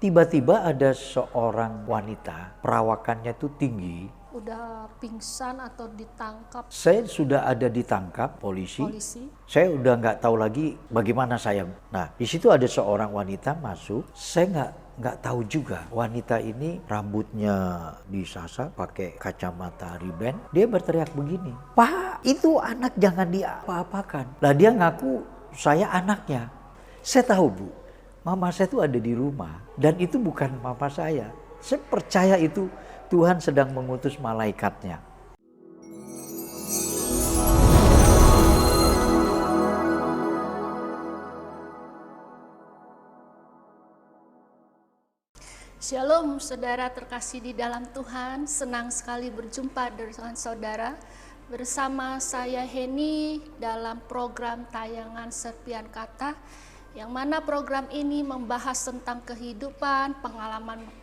Tiba-tiba ada seorang wanita, perawakannya itu tinggi. Udah pingsan atau ditangkap Saya sudah ada ditangkap polisi. polisi. Saya udah nggak tahu lagi bagaimana saya. Nah, di situ ada seorang wanita masuk. Saya nggak tahu juga wanita ini rambutnya disasar pakai kacamata riben. Dia berteriak begini, "Pak, itu anak jangan diapa-apakan." Lah dia ngaku saya anaknya. Saya tahu, Bu, mama saya itu ada di rumah dan itu bukan mama saya. Saya percaya itu Tuhan sedang mengutus malaikatnya. Shalom saudara terkasih di dalam Tuhan, senang sekali berjumpa dengan saudara. Bersama saya Heni dalam program tayangan Serpian Kata, yang mana program ini membahas tentang kehidupan,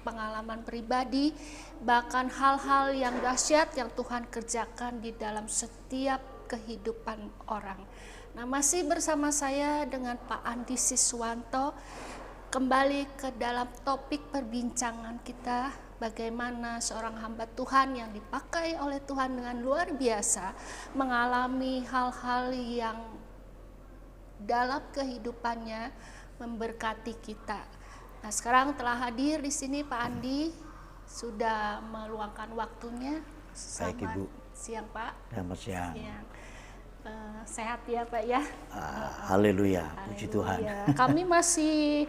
pengalaman pribadi, bahkan hal-hal yang dahsyat yang Tuhan kerjakan di dalam setiap kehidupan orang. Nah, masih bersama saya dengan Pak Andi Siswanto. Kembali ke dalam topik perbincangan kita, bagaimana seorang hamba Tuhan yang dipakai oleh Tuhan dengan luar biasa mengalami hal-hal yang dalam kehidupannya memberkati kita. Nah, sekarang telah hadir di sini Pak Andi, sudah meluangkan waktunya. Baik, Ibu. Siang Pak. Selamat siang. Sehat ya Pak ya. Haleluya, puji Tuhan. Kami masih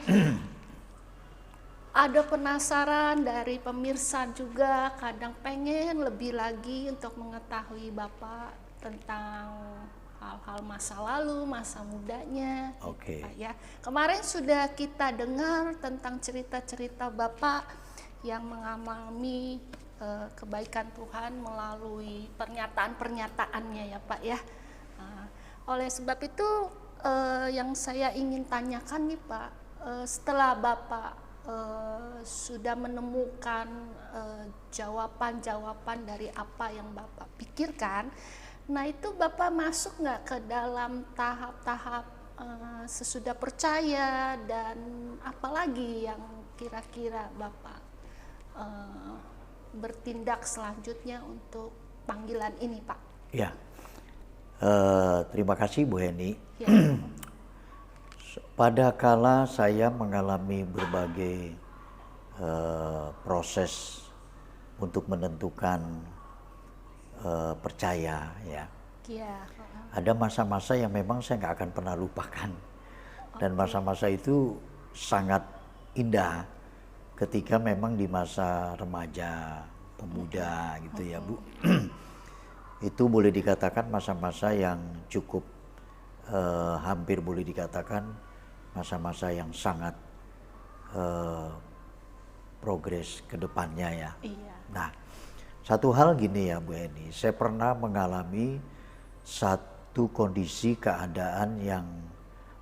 ada penasaran dari pemirsa juga, kadang pengen lebih lagi untuk mengetahui Bapak tentang hal-hal masa lalu, masa mudanya. Oke. Pak ya. Kemarin sudah kita dengar tentang cerita-cerita Bapak yang mengalami kebaikan Tuhan melalui pernyataan-pernyataannya ya Pak ya. Oleh sebab itu yang saya ingin tanyakan nih Pak, setelah Bapak sudah menemukan jawaban-jawaban dari apa yang Bapak pikirkan, nah itu Bapak masuk nggak ke dalam tahap-tahap sesudah percaya, dan apalagi yang kira-kira Bapak bertindak selanjutnya untuk panggilan ini Pak? Ya. Terima kasih Bu Heni. Ya. Pada kala saya mengalami berbagai proses untuk menentukan percaya, ya. Ya. Ada masa-masa yang memang saya nggak akan pernah lupakan, dan masa-masa itu sangat indah ketika memang di masa remaja, pemuda gitu ya Bu. Itu boleh dikatakan masa-masa yang cukup hampir boleh dikatakan masa-masa yang sangat progres ke depannya ya. Iya. Nah, satu hal gini ya Bu Eni, saya pernah mengalami satu kondisi keadaan yang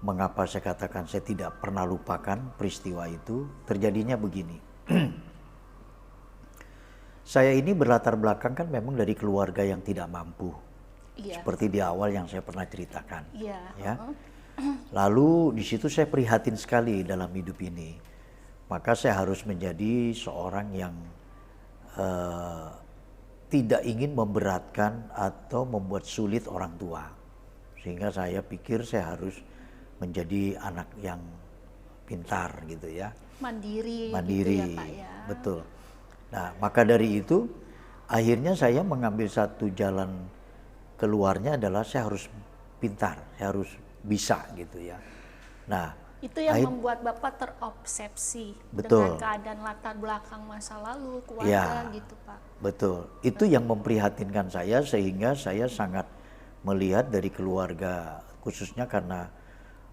mengapa saya katakan saya tidak pernah lupakan peristiwa itu. Terjadinya begini. Saya ini berlatar belakang kan memang dari keluarga yang tidak mampu. Iya. Seperti di awal yang saya pernah ceritakan. Iya. Ya. Lalu di situ saya prihatin sekali dalam hidup ini. Maka saya harus menjadi seorang yang tidak ingin memberatkan atau membuat sulit orang tua. Sehingga saya pikir saya harus menjadi anak yang pintar gitu ya. Mandiri Mandiri, gitu ya Pak ya. betul. Nah, maka dari itu akhirnya saya mengambil satu jalan keluarnya adalah saya harus pintar, saya harus bisa gitu ya. Nah, itu yang membuat Bapak terobsesi betul, dengan keadaan latar belakang masa lalu, keluarga ya, gitu Pak. Betul, itu yang memprihatinkan saya sehingga saya sangat melihat dari keluarga, khususnya karena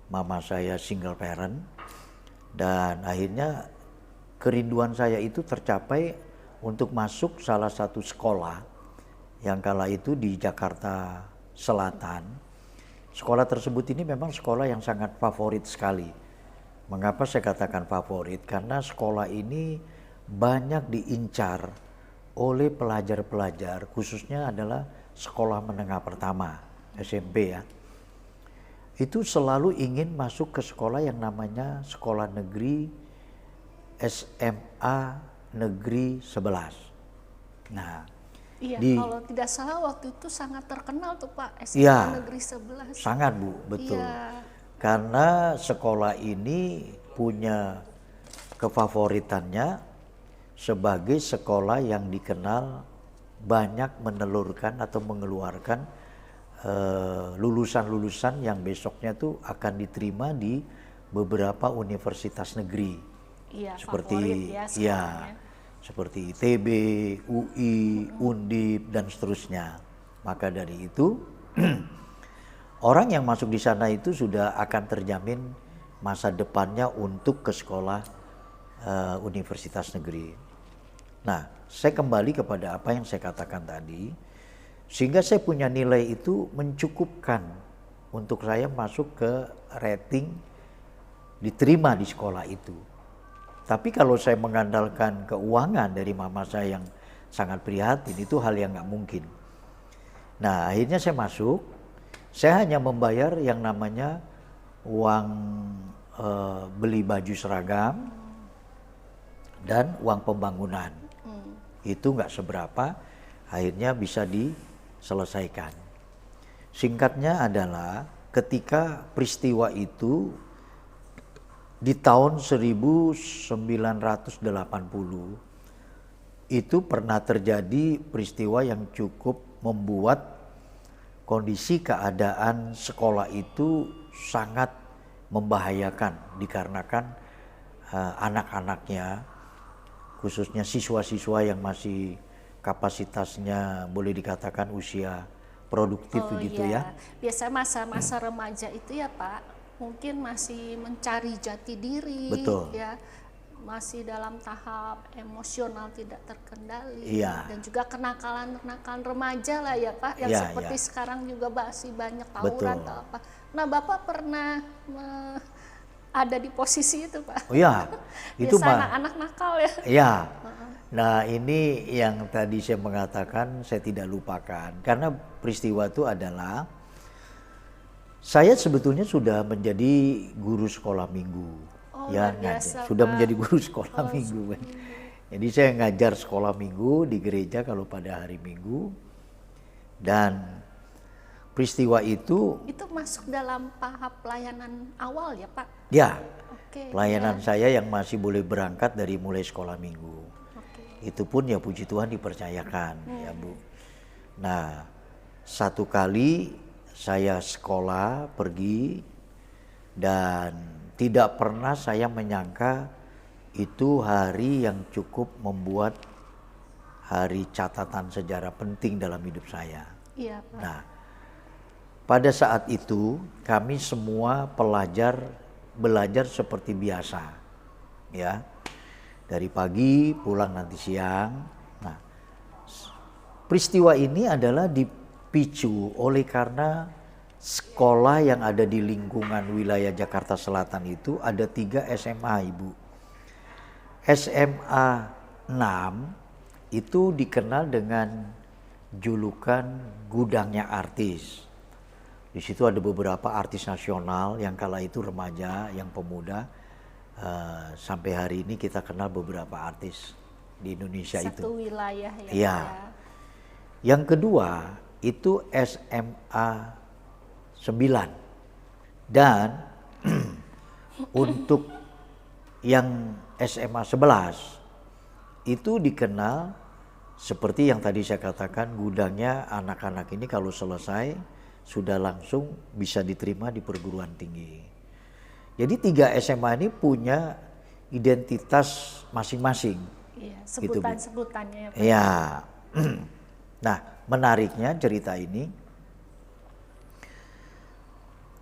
mama saya single parent, dan akhirnya kerinduan saya itu tercapai untuk masuk salah satu sekolah yang kala itu di Jakarta Selatan. Sekolah tersebut ini memang sekolah yang sangat favorit sekali. Mengapa saya katakan favorit? Karena sekolah ini banyak diincar oleh pelajar-pelajar, khususnya adalah sekolah menengah pertama, SMP ya. Itu selalu ingin masuk ke sekolah yang namanya sekolah negeri SMA Negeri 11. Nah, Iya, di kalau tidak salah waktu itu sangat terkenal tuh Pak, SMA ya Negeri 11. sangat Bu, betul. Iya, Karena sekolah ini punya kefavoritannya sebagai sekolah yang dikenal banyak menelurkan atau mengeluarkan lulusan-lulusan yang besoknya tuh akan diterima di beberapa universitas negeri iya seperti favorit ya sekarang ya. seperti ITB, UI, Undip dan seterusnya. Maka dari itu orang yang masuk di sana itu sudah akan terjamin masa depannya untuk ke sekolah universitas negeri. Nah, saya kembali kepada apa yang saya katakan tadi, sehingga saya punya nilai itu mencukupkan untuk saya masuk ke rating diterima di sekolah itu. Tapi kalau saya mengandalkan keuangan dari mama saya yang sangat prihatin, itu hal yang nggak mungkin. Nah, akhirnya saya masuk, saya hanya membayar yang namanya uang beli baju seragam dan uang pembangunan. Itu nggak seberapa, akhirnya bisa diselesaikan. Singkatnya adalah ketika peristiwa itu di tahun 1980 itu pernah terjadi peristiwa yang cukup membuat kondisi keadaan sekolah itu sangat membahayakan dikarenakan anak-anaknya, khususnya siswa-siswa yang masih kapasitasnya boleh dikatakan usia produktif begitu ya. Biasa masa-masa remaja itu ya Pak, mungkin masih mencari jati diri, Betul. ya, masih dalam tahap emosional tidak terkendali, Iya. dan juga kenakalan-kenakalan remaja lah ya Pak, yang Iya, seperti iya. sekarang juga masih banyak tawuran Betul. atau apa. Nah Bapak pernah ada di posisi itu Pak? Oh ya, itu Biasa anak-anak nakal ya. ya. Nah, ini yang tadi saya mengatakan saya tidak lupakan karena peristiwa itu adalah saya sebetulnya sudah menjadi guru sekolah minggu. Oh, Ya, luar biasa, sudah Pak. menjadi guru sekolah minggu. Jadi saya ngajar sekolah minggu di gereja kalau pada hari Minggu. Dan peristiwa itu Itu masuk dalam tahap pelayanan awal ya Pak? ya Oke. pelayanan saya yang masih boleh berangkat dari mulai sekolah minggu. Oke. Itu pun ya puji Tuhan dipercayakan ya Bu. Nah, satu kali saya sekolah pergi dan tidak pernah saya menyangka itu hari yang cukup membuat hari catatan sejarah penting dalam hidup saya. Iya Pak. Nah, pada saat itu kami semua belajar seperti biasa, ya. Dari pagi pulang nanti siang. Nah, peristiwa ini adalah dipicu oleh karena sekolah yang ada di lingkungan wilayah Jakarta Selatan itu ada 3 SMA Ibu. SMA 6 itu dikenal dengan julukan gudangnya artis. Di situ ada beberapa artis nasional yang kala itu remaja, yang pemuda. Sampai hari ini kita kenal beberapa artis di Indonesia itu. Satu wilayah ya. Iya. Pak, ya. Yang kedua itu SMA 9. Dan untuk yang SMA 11 itu dikenal seperti yang tadi saya katakan, gudangnya anak-anak ini kalau selesai sudah langsung bisa diterima di perguruan tinggi. Jadi 3 SMA ini punya identitas masing-masing. Iya, Gitu, Bu. sebutan-sebutannya ya Pak. Ya. Nah, menariknya cerita ini,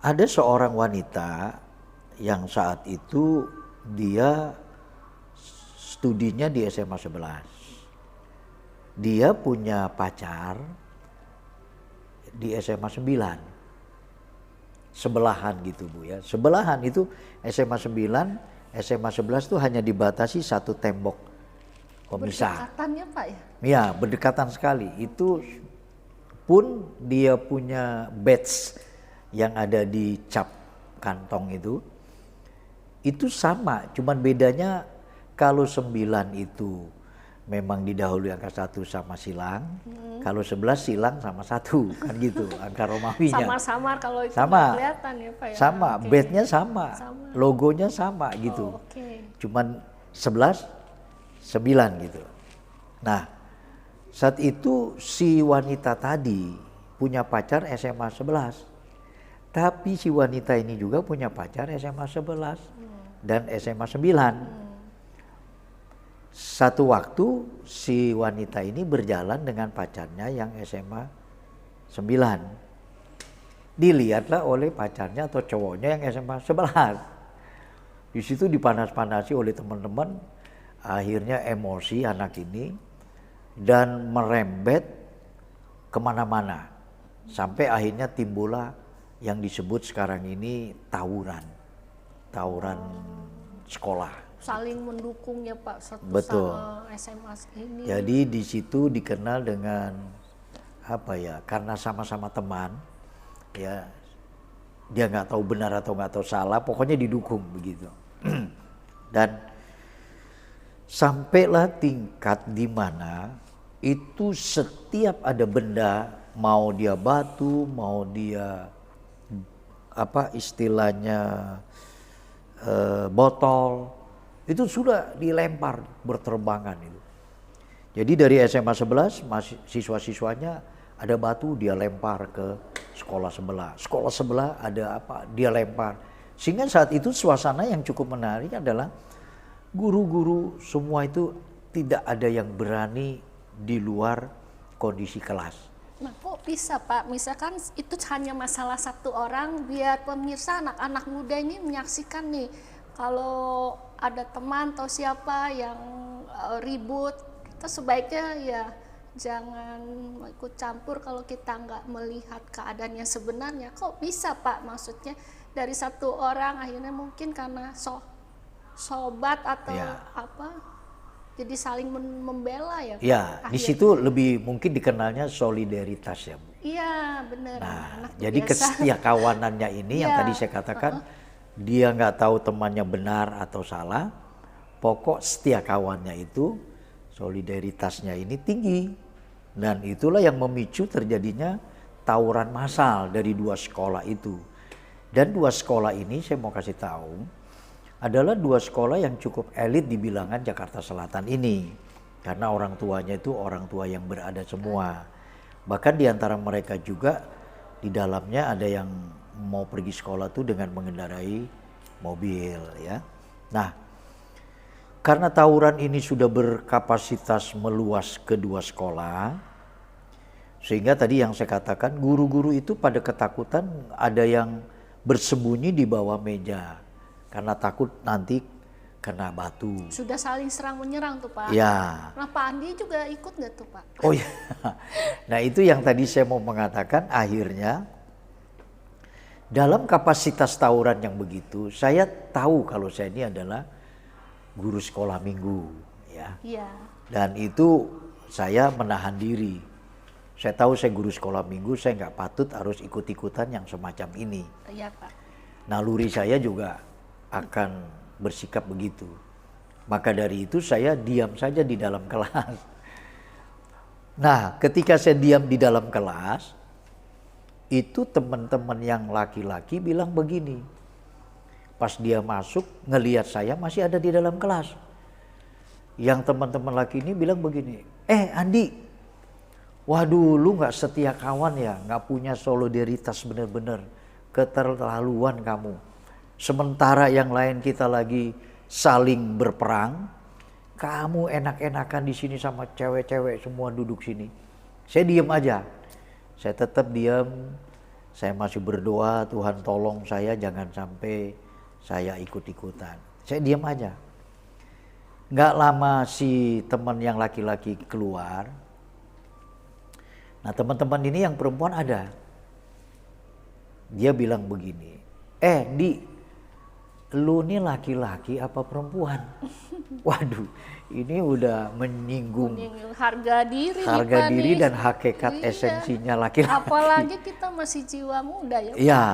ada seorang wanita yang saat itu dia studinya di SMA 11. Dia punya pacar di SMA 9. Sebelahan gitu Bu ya. Sebelahan itu SMA 9, SMA 11 itu hanya dibatasi satu tembok pemisah. Berdekatan ya Pak ya. Ya, berdekatan sekali. Itu pun dia punya badge yang ada di cap kantong itu sama, cuman bedanya kalau 9 itu memang didahului angka 1 sama silang, kalau 11 silang sama 1, kan gitu angka Romawinya. Samar-samar kalau itu Sama. nggak kelihatan ya Pak ya. Sama, Oke. bednya sama, logonya sama gitu. Oh, oke. Cuman 11, 9 gitu. Nah, saat itu si wanita tadi punya pacar SMA 11. Tapi si wanita ini juga punya pacar SMA 11 dan SMA 9. Satu waktu si wanita ini berjalan dengan pacarnya yang SMA 9. Dilihatlah oleh pacarnya atau cowoknya yang SMA 11. Di situ dipanas-panasi oleh teman-teman, akhirnya emosi anak ini dan merembet kemana-mana. Sampai akhirnya timbullah yang disebut sekarang ini tawuran sekolah. Saling mendukung ya Pak satu Betul. sama SMA ini. Jadi di situ dikenal dengan apa ya? Karena sama-sama teman, ya dia nggak tahu benar atau nggak tahu salah, pokoknya didukung begitu. Dan sampailah tingkat di mana itu setiap ada benda, mau dia batu, mau dia apa istilahnya botol, itu sudah dilempar berterbangan itu. Jadi dari SMA 11 siswa-siswanya ada batu dia lempar ke sekolah sebelah ada apa dia lempar. Sehingga saat itu suasana yang cukup menarik adalah guru-guru semua itu tidak ada yang berani di luar kondisi kelas. Nah kok bisa Pak, misalkan itu hanya masalah satu orang, biar pemirsa anak-anak muda ini menyaksikan nih, kalau ada teman atau siapa yang ribut, kita sebaiknya ya jangan ikut campur kalau kita nggak melihat keadaan yang sebenarnya. Kok bisa Pak, maksudnya dari satu orang akhirnya mungkin karena sobat atau Ya. apa, jadi saling membela ya Pak? Ya, di Akhirnya. situ lebih mungkin dikenalnya solidaritas ya Bu. Iya benar. Nah, anak jadi biasa. kesetiakawanannya ini yang Iya. tadi saya katakan, dia nggak tahu temannya benar atau salah, pokok setia kawannya itu, solidaritasnya ini tinggi. Dan itulah yang memicu terjadinya tawuran massal dari 2 sekolah itu. Dan 2 sekolah ini saya mau kasih tahu, adalah 2 sekolah yang cukup elit di bilangan Jakarta Selatan ini. Karena orang tuanya itu orang tua yang berada semua. Bahkan di antara mereka juga di dalamnya ada yang mau pergi sekolah tuh dengan mengendarai mobil ya. Nah, karena tawuran ini sudah berkapasitas meluas ke 2 sekolah, sehingga tadi yang saya katakan guru-guru itu pada ketakutan, ada yang bersembunyi di bawah meja karena takut nanti kena batu. Sudah saling serang menyerang tuh Pak. Ya. Nah Pak Andi juga ikut nggak tuh Pak? Oh ya. Nah itu yang tadi saya mau mengatakan, akhirnya dalam kapasitas tawuran yang begitu, saya tahu kalau saya ini adalah guru sekolah minggu ya. Iya. Dan itu saya menahan diri. Saya tahu saya guru sekolah minggu, saya nggak patut harus ikut-ikutan yang semacam ini. Iya Pak. Naluri saya juga akan bersikap begitu. Maka dari itu saya diam saja di dalam kelas. Nah, ketika saya diam di dalam kelas, itu teman-teman yang laki-laki bilang begini. Pas dia masuk, ngelihat saya masih ada di dalam kelas. Yang teman-teman laki ini bilang begini, Andi, waduh lu gak setia kawan ya, gak punya solidaritas bener-bener, keterlaluan kamu. Sementara yang lain kita lagi saling berperang, kamu enak-enakan di sini sama cewek-cewek semua duduk sini. Saya diam aja. Saya tetap diam. Saya masih berdoa, Tuhan tolong saya jangan sampai saya ikut-ikutan. Saya diam aja. Nggak lama si teman yang laki-laki keluar. Nah teman-teman ini yang perempuan ada. Dia bilang begini, Di, lu nih laki-laki apa perempuan? Waduh, ini udah menyinggung harga diri, harga diri nih. dan hakikat esensinya laki-laki. Apalagi kita masih jiwa muda ya. Iya.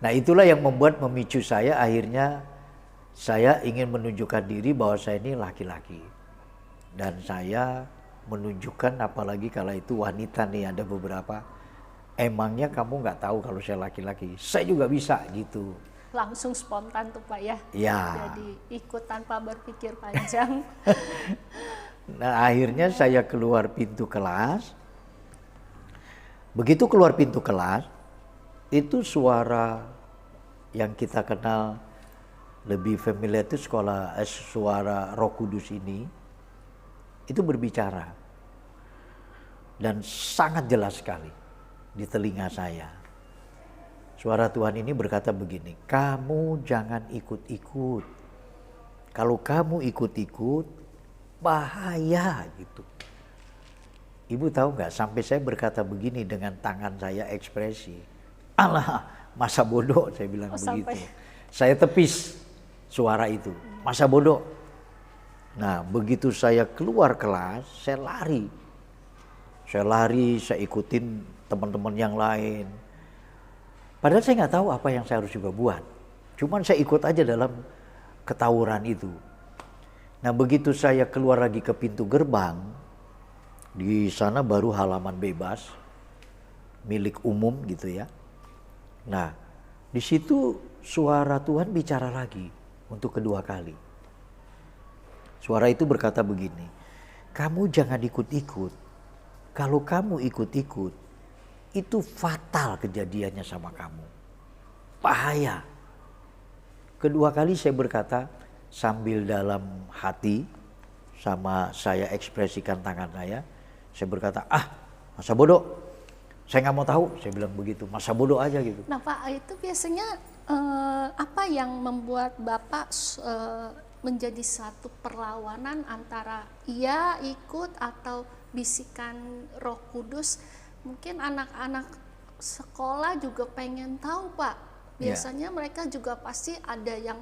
Nah itulah yang memicu saya akhirnya Saya ingin menunjukkan diri bahwa saya ini laki-laki. Dan saya menunjukkan, apalagi kalau itu wanita nih, ada beberapa, emangnya kamu nggak tahu kalau saya laki-laki? Saya juga bisa gitu. Langsung spontan tuh Pak ya. Ya. Jadi ikut tanpa berpikir panjang. Nah akhirnya saya keluar pintu kelas. Begitu keluar pintu kelas, itu suara yang kita kenal lebih familiar itu suara Roh Kudus ini, itu berbicara. Dan sangat jelas sekali di telinga saya. Suara Tuhan ini berkata begini, kamu jangan ikut-ikut. Kalau kamu ikut-ikut, bahaya gitu. Ibu tahu nggak, sampai saya berkata begini dengan tangan saya ekspresi. Alah, masa bodoh, saya bilang begitu. Sampai. Saya tepis suara itu, masa bodoh. Nah begitu saya keluar kelas, saya lari. Saya ikutin teman-teman yang lain. Padahal saya nggak tahu apa yang saya harus juga buat. Cuman saya ikut aja dalam ketawuran itu. Nah begitu saya keluar lagi ke pintu gerbang, di sana baru halaman bebas, milik umum gitu ya. Nah di situ suara Tuhan bicara lagi untuk kedua kali. Suara itu berkata begini, kamu jangan ikut-ikut. Kalau kamu ikut-ikut, itu fatal kejadiannya sama kamu. Bahaya. Kedua kali saya berkata sambil dalam hati, sama saya ekspresikan tangan saya berkata, masa bodoh, saya nggak mau tahu, saya bilang begitu, masa bodoh aja gitu. Nah Pak, itu biasanya apa yang membuat Bapak menjadi satu perlawanan antara iya ikut atau bisikan Roh Kudus? Mungkin anak-anak sekolah juga pengen tahu Pak. Biasanya mereka juga pasti ada yang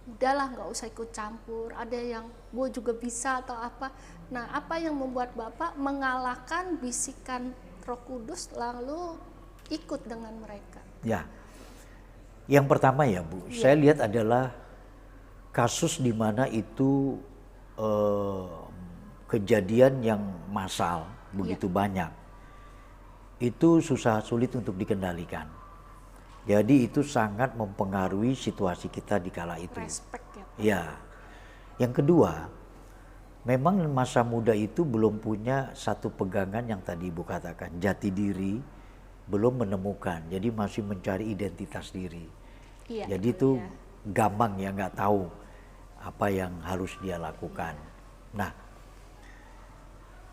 udahlah nggak usah ikut campur, ada yang gue juga bisa atau apa. Nah apa yang membuat Bapak mengalahkan bisikan Roh Kudus lalu ikut dengan mereka? Ya, yang pertama ya Bu, saya lihat adalah kasus di mana itu kejadian yang massal begitu banyak. Itu sulit untuk dikendalikan. Jadi itu sangat mempengaruhi situasi kita di kala itu. Respect ya Pak. Ya. Yang kedua, memang masa muda itu belum punya satu pegangan yang tadi Ibu katakan, jati diri, belum menemukan. Jadi masih mencari identitas diri. Iya, Jadi itu gampang ya, nggak tahu apa yang harus dia lakukan. Nah,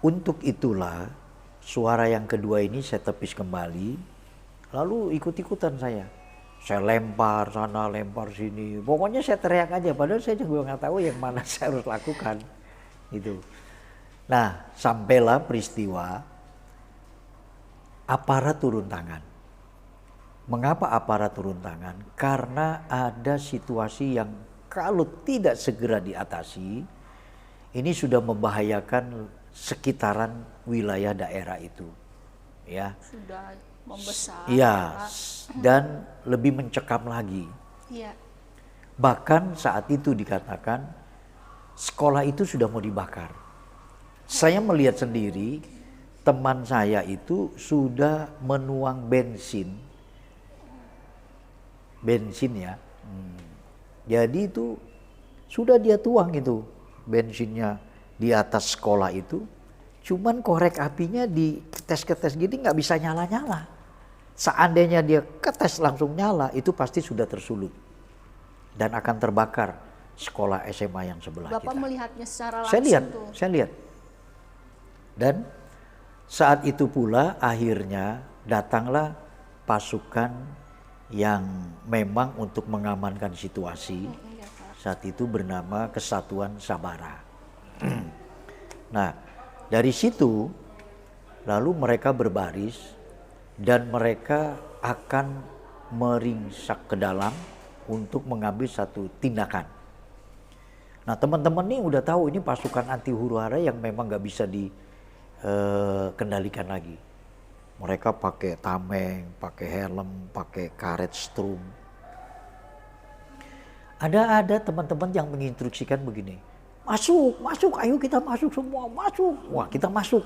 untuk itulah suara yang kedua ini saya tepis kembali, lalu ikut-ikutan saya. Saya lempar sana, lempar sini. Pokoknya saya teriak aja, padahal saya juga nggak tahu yang mana saya harus lakukan. Itu. Nah, sampailah peristiwa aparat turun tangan. Mengapa aparat turun tangan? Karena ada situasi yang kalau tidak segera diatasi, ini sudah membahayakan sekitaran wilayah daerah itu. Ya. Sudah membesar. Iya, dan lebih mencekam lagi. Iya. Bahkan saat itu dikatakan sekolah itu sudah mau dibakar. Saya melihat sendiri teman saya itu sudah menuang bensin ya. Jadi itu sudah dia tuang itu bensinnya di atas sekolah itu. Cuman korek apinya di ketes-ketes gini nggak bisa nyala-nyala. Seandainya dia ketes langsung nyala, itu pasti sudah tersulut dan akan terbakar sekolah SMA yang sebelah Bapak kita. melihatnya secara langsung Saya lihat. Dan saat itu pula akhirnya datanglah pasukan yang memang untuk mengamankan situasi. Saat itu bernama Kesatuan Sabara. Nah, dari situ lalu mereka berbaris dan mereka akan meringsak ke dalam untuk mengambil satu tindakan. Nah, teman-teman ini udah tahu ini pasukan anti huru-hara yang memang nggak bisa dikendalikan lagi. Mereka pakai tameng, pakai helm, pakai karet strum. Ada teman-teman yang menginstruksikan begini, masuk, ayo kita masuk semua, masuk. Wah, kita masuk.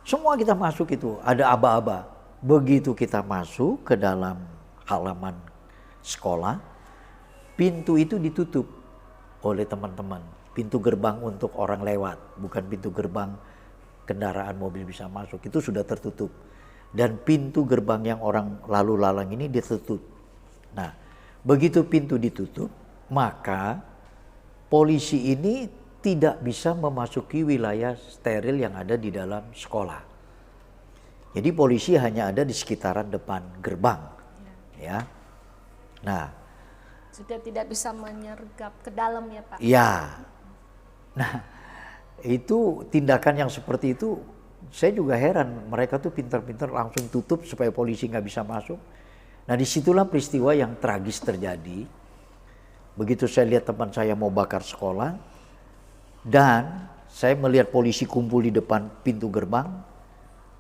Semua kita masuk itu, ada aba-aba. Begitu kita masuk ke dalam halaman sekolah, pintu itu ditutup oleh teman-teman. Pintu gerbang untuk orang lewat, bukan pintu gerbang kendaraan mobil bisa masuk, itu sudah tertutup. Dan pintu gerbang yang orang lalu lalang ini ditutup. Nah, begitu pintu ditutup, maka polisi ini tidak bisa memasuki wilayah steril yang ada di dalam sekolah. Jadi polisi hanya ada di sekitaran depan gerbang, ya. Nah, Sudah tidak bisa menyergap ke dalam ya Pak? ya. Nah, itu tindakan yang seperti itu, saya juga heran. Mereka tuh pintar-pintar langsung tutup supaya polisi nggak bisa masuk. Nah, disitulah peristiwa yang tragis terjadi. Begitu saya lihat teman saya mau bakar sekolah, dan saya melihat polisi kumpul di depan pintu gerbang,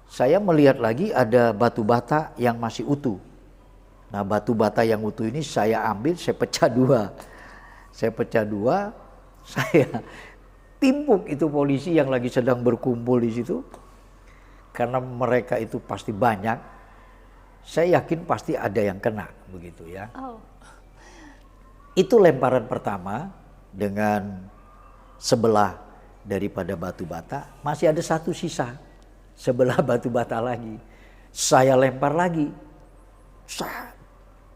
saya melihat lagi ada batu bata yang masih utuh. Nah, batu bata yang utuh ini saya ambil, saya pecah dua. Saya timpuk itu polisi yang lagi sedang berkumpul di situ. Karena mereka itu pasti banyak, saya yakin pasti ada yang kena, begitu ya. Oh. Itu lemparan pertama dengan sebelah daripada batu bata, masih ada satu sisa sebelah batu bata lagi. Saya lempar lagi.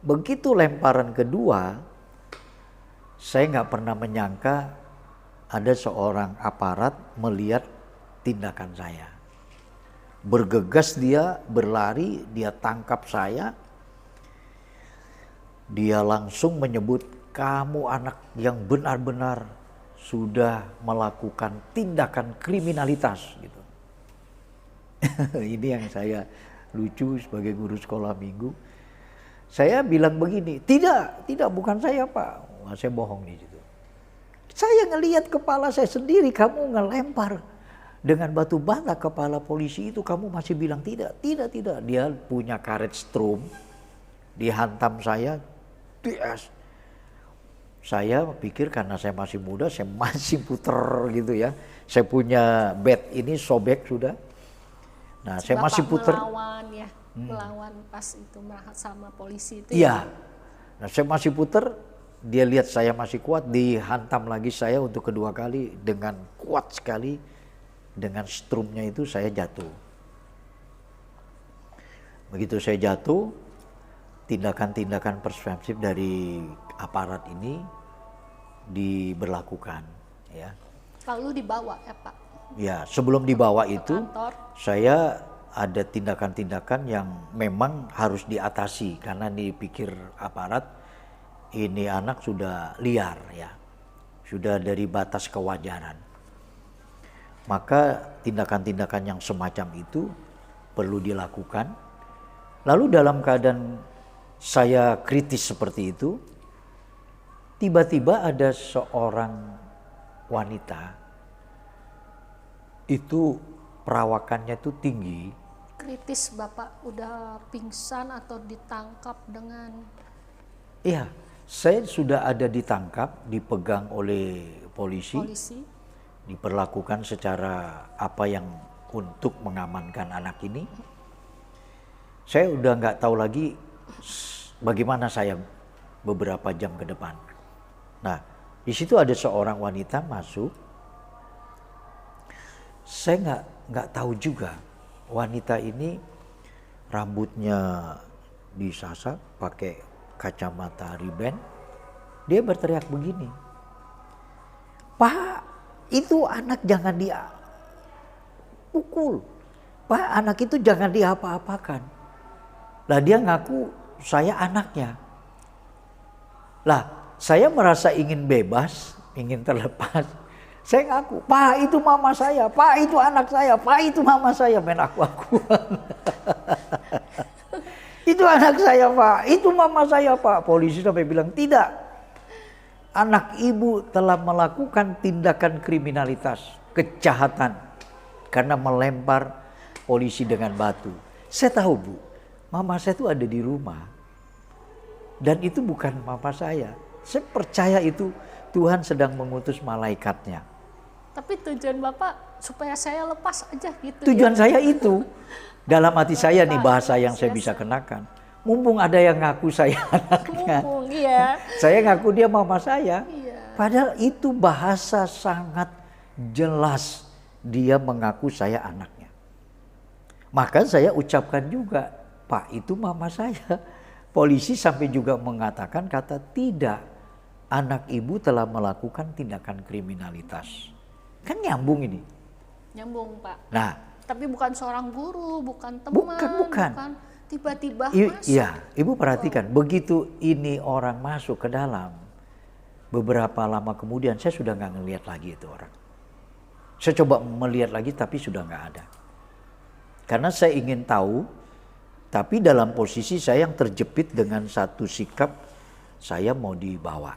Begitu lemparan kedua, saya nggak pernah menyangka ada seorang aparat melihat tindakan saya. Bergegas dia, berlari, dia tangkap saya. Dia langsung menyebut, kamu anak yang benar-benar sudah melakukan tindakan kriminalitas gitu. Ini yang saya lucu sebagai guru sekolah minggu. Saya bilang begini, tidak bukan saya Pak. Wah, saya bohong di situ. Saya ngelihat kepala saya sendiri, kamu ngelempar dengan batu bata kepala polisi itu, kamu masih bilang tidak. Dia punya karet strum, dihantam saya, DS. Saya pikir karena saya masih muda, saya masih puter gitu ya. Saya punya bat ini sobek sudah. Nah, saya masih puter. Melawan ya, melawan pas itu sama polisi itu. Iya. Nah, saya masih puter, dia lihat saya masih kuat, dihantam lagi saya untuk kedua kali dengan kuat sekali. Dengan strumnya itu saya jatuh. Begitu saya jatuh, tindakan-tindakan persuasif dari aparat ini diberlakukan, ya. Lalu dibawa ya Pak? Ya, sebelum dibawa itu, Kantor. saya ada tindakan-tindakan yang memang harus diatasi karena dipikir aparat ini anak sudah liar ya, sudah dari batas kewajaran. Maka tindakan-tindakan yang semacam itu perlu dilakukan. Lalu dalam keadaan saya kritis seperti itu, tiba-tiba ada seorang wanita, itu perawakannya itu tinggi. Kritis Bapak udah pingsan atau ditangkap dengan? Iya, saya sudah ada ditangkap, dipegang oleh polisi. Diperlakukan secara apa yang untuk mengamankan anak ini. Saya udah nggak tahu lagi bagaimana saya beberapa jam ke depan. Nah, di situ ada seorang wanita masuk. Saya nggak tahu juga wanita ini rambutnya disasar pakai kacamata riben. Dia berteriak begini, Pak, itu anak jangan dipukul. Pak, anak itu jangan diapa-apakan. Lah dia ngaku saya anaknya. Lah saya merasa ingin bebas, ingin terlepas. Saya ngaku, Pak itu mama saya, Pak itu anak saya, Pak itu mama saya, main aku-akuan. Itu anak saya Pak, itu mama saya Pak. Polisi sampai bilang tidak. Anak ibu telah melakukan tindakan kriminalitas, kejahatan karena melempar polisi dengan batu. Saya tahu Bu, mama saya itu ada di rumah dan itu bukan mama saya. Saya percaya itu Tuhan sedang mengutus malaikatnya. Tapi tujuan Bapak supaya saya lepas aja gitu. Tujuan ya? saya itu. Dalam hati saya nih bahasa yang saya Biasa. bisa kenakan. Mumpung ada yang ngaku saya anaknya. Mumpung, iya. Saya ngaku dia mama saya. Iya. Padahal itu bahasa sangat jelas. Dia mengaku saya anaknya. Maka saya ucapkan juga, Pak itu mama saya. Polisi sampai juga mengatakan kata tidak. Anak ibu telah melakukan tindakan kriminalitas. Kan nyambung ini. Nyambung Pak. Nah, Tapi bukan seorang guru, bukan teman, Bukan. tiba-tiba masuk. Iya, Ibu perhatikan, begitu ini orang masuk ke dalam, beberapa lama kemudian saya sudah nggak ngelihat lagi itu orang. Saya coba melihat lagi tapi sudah nggak ada. Karena saya ingin tahu, tapi dalam posisi saya yang terjepit dengan satu sikap, saya mau dibawa.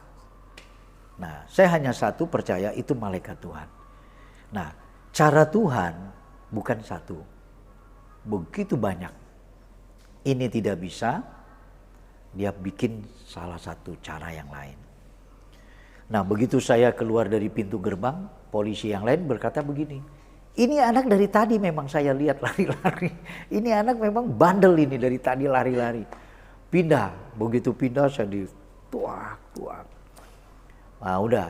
Nah, saya hanya satu percaya itu malaikat Tuhan. Nah, cara Tuhan bukan satu, begitu banyak. Ini tidak bisa, dia bikin salah satu cara yang lain. Nah, begitu saya keluar dari pintu gerbang, polisi yang lain berkata begini, ini anak dari tadi memang saya lihat lari-lari. Ini anak memang bandel ini dari tadi lari-lari. Pindah, begitu pindah saya dituak-tuak. Nah udah,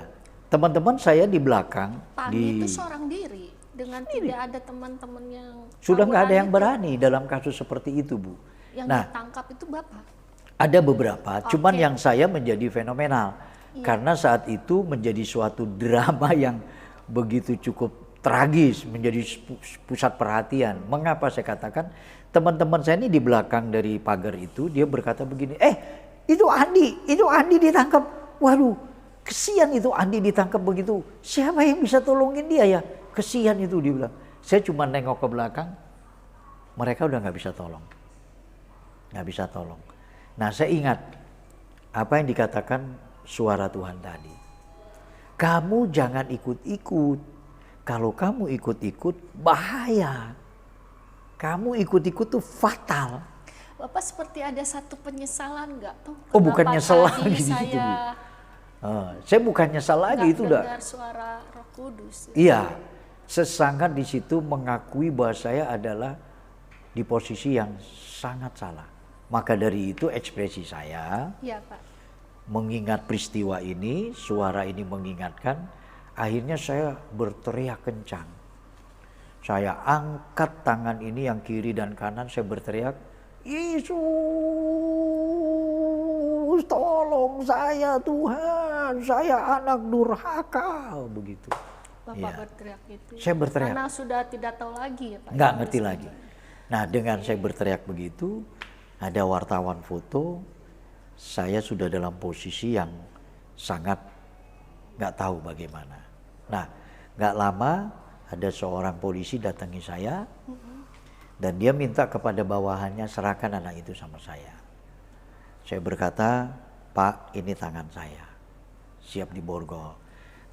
teman-teman saya di belakang. Pagi itu seorang diri dengan tidak ada teman-teman yang Sudah nggak ada tawuran yang itu. berani dalam kasus seperti itu, Bu. Yang Nah, ditangkap itu Bapak. ada beberapa, cuman Oke. yang saya menjadi fenomenal. Karena saat itu menjadi suatu drama yang begitu cukup tragis, menjadi pusat perhatian. Mengapa saya katakan, teman-teman saya ini di belakang dari pagar itu, dia berkata begini, itu Andi ditangkap. Waduh, kesian itu Andi ditangkap begitu. Siapa yang bisa tolongin dia ya? Kesian itu, dia bilang. Saya cuma nengok ke belakang, mereka udah nggak bisa tolong. Nggak bisa tolong. Nah, saya ingat apa yang dikatakan suara Tuhan tadi. Kamu jangan ikut-ikut. Kalau kamu ikut-ikut bahaya. Kamu ikut-ikut tuh fatal. Bapak seperti ada satu penyesalan nggak tuh? Oh, bukan Kenapa nyesel tadi lagi di situ, saya Saya bukan nyesal lagi, nggak itu udah. dengar suara Roh Kudus. Iya, sesangat di situ mengakui bahwa saya adalah di posisi yang sangat salah. Maka dari itu ekspresi saya Iya Pak. mengingat peristiwa ini, suara ini mengingatkan, akhirnya saya berteriak kencang. Saya angkat tangan ini yang kiri dan kanan, saya berteriak, Yesus tolong saya Tuhan, saya anak durhaka, begitu. Bapak Iya. berteriak gitu. Saya berteriak. Karena sudah tidak tahu lagi ya Pak. Nggak ngerti lagi. Nah, dengan saya berteriak begitu, ada wartawan foto, saya sudah dalam posisi yang sangat nggak tahu bagaimana. Nah, nggak lama ada seorang polisi datangi saya, dan dia minta kepada bawahannya serahkan anak itu sama saya. Saya berkata, Pak, ini tangan saya, siap diborgol.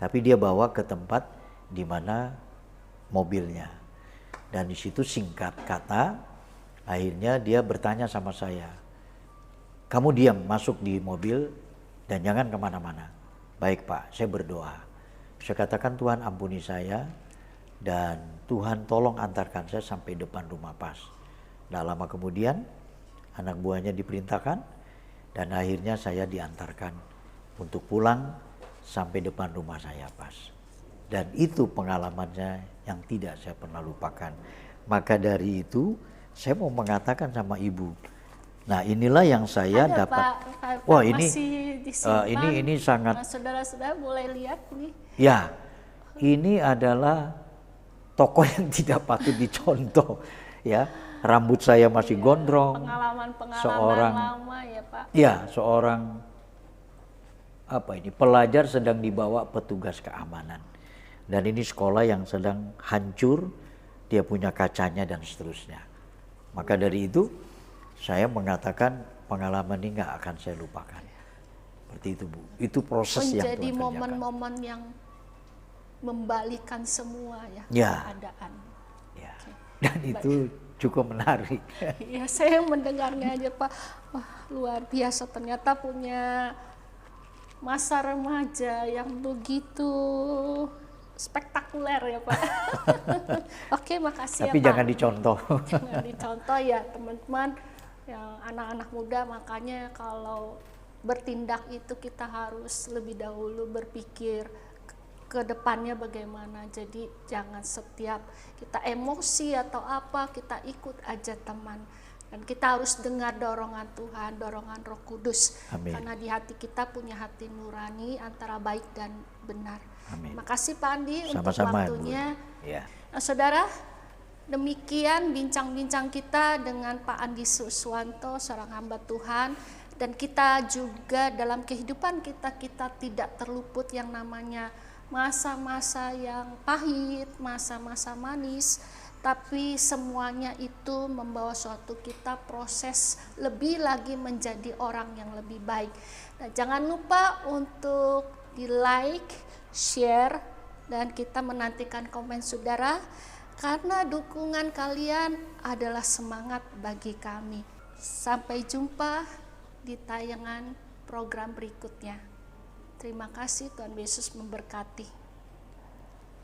Tapi dia bawa ke tempat di mana mobilnya. Dan di situ singkat kata, akhirnya dia bertanya sama saya, kamu diam masuk di mobil dan jangan kemana-mana. Baik Pak, saya berdoa. Saya katakan Tuhan ampuni saya dan Tuhan tolong antarkan saya sampai depan rumah Pas. Nah lama kemudian anak buahnya diperintahkan dan akhirnya saya diantarkan untuk pulang sampai depan rumah saya Pas. Dan itu pengalamannya yang tidak saya pernah lupakan. Maka dari itu saya mau mengatakan sama ibu, nah inilah yang saya Ada, dapat. Pak, Wah ini, masih disimpan. ini sangat. Nah, saudara-saudara boleh lihat nih. Ya, ini adalah tokoh yang tidak patut dicontoh. Ya, rambut saya masih gondrong. Pengalaman-pengalaman Seorang, lama ya Pak. ya seorang pelajar sedang dibawa petugas keamanan. Dan ini sekolah yang sedang hancur, dia punya kacanya dan seterusnya. Maka dari itu saya mengatakan pengalaman ini nggak akan saya lupakan. Seperti itu Bu, itu proses yang Menjadi Tuhan kerjakan. momen-momen yang membalikan semua ya, Ya. keadaan. Ya. Dan itu cukup menarik. Ya saya mendengarnya aja Pak, wah luar biasa ternyata punya masa remaja yang begitu spektakuler ya Pak. Oke, makasih Tapi ya Pak. jangan dicontoh. Jangan dicontoh ya teman-teman, yang anak-anak muda. Makanya kalau bertindak itu kita harus lebih dahulu berpikir ke depannya bagaimana. Jadi jangan setiap kita emosi atau apa kita ikut aja teman. Dan kita harus dengar dorongan Tuhan, dorongan Roh Kudus. Amin. Karena di hati kita punya hati nurani antara baik dan benar. Amin. Makasih Pak Andi untuk Sama-sama, Bu. waktunya. Ya. Nah, saudara, demikian bincang-bincang kita dengan Pak Andi Suswanto, seorang hamba Tuhan. Dan kita juga dalam kehidupan kita tidak terluput yang namanya masa-masa yang pahit, masa-masa manis. Tapi semuanya itu membawa suatu kita proses lebih lagi menjadi orang yang lebih baik. Nah, jangan lupa untuk di like, share, dan kita menantikan komen saudara. Karena dukungan kalian adalah semangat bagi kami. Sampai jumpa di tayangan program berikutnya. Terima kasih, Tuhan Yesus memberkati.